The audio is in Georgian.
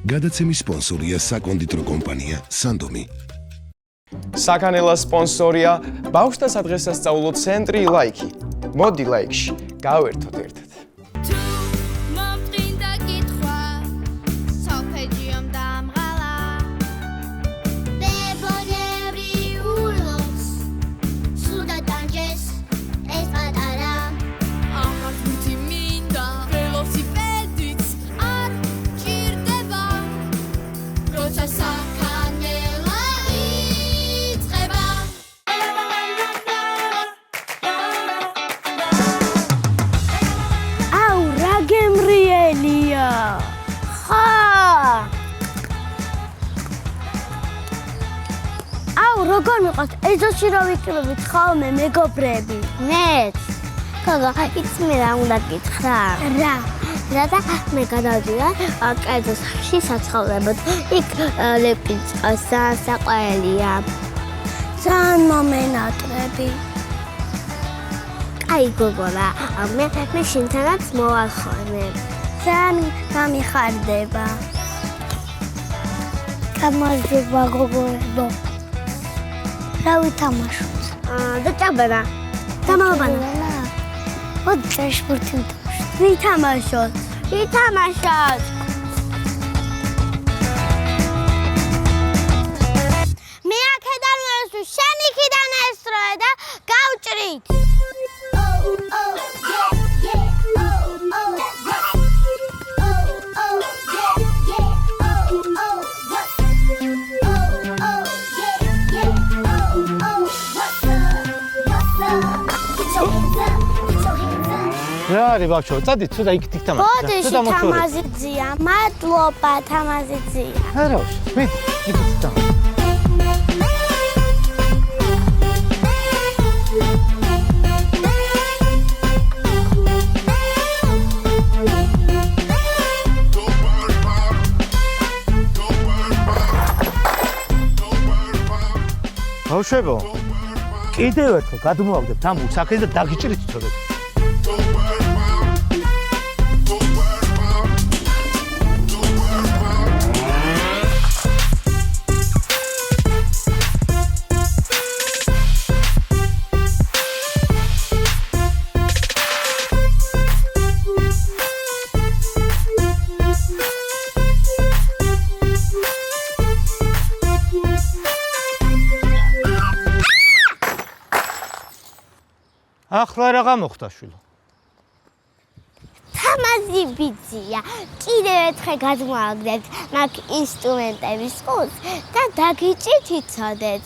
გადაცემის სპონსორია საკონდიტრო კომპანია სანდომი. საქანელას სპონსორია ბავშვთა სადღესასწაულო ცენტრი ლაიქი. მოდი ლაიქში, გავერთოთ ერთად. როგორ მიყავს ეზოში რომ ვიკრიბებით ხოლმე მეგობრები? მეც. გოგო, იცი მე რა უნდა გითხრა? რა და მე გადავდივარ კერძოში საცხოვრებლად. იქ ლეპიწას საყვარელია. ძალიან მომენატრები. კაი გოგო რა, მე შინთანაც მოვალ ხოლმე. ძალიან გამიხარდება. გამარჯობა გოგოებო. რა ვითამაშოთ? და ჭაბანა. დამალბანა. მოდი ჭაშბურთი ვითამაშოთ. ვითამაშოთ. მე აქედან ვესვი, შენ იქიდან ესროე და გავჭრით. რა არის ბავშვო, წადით თუ და იქ თამაში. ბოდიში თამაზიძია, მადლობა თამაზიძია. არა, მიდი, იქ თამაში. ბავშვებო, კიდევ ერთხელ გადმოვაგდებთ ამ უცახეს და დაგიჭირით ცოდეთ. ახლა რა გამოხდა შვილო? თამაზი ბიძია, კიდევ ერთხელ გადმოვაგდებთ მაგ ინსტრუმენტების ხუთს და დაგიჭირთ იცოდეთ.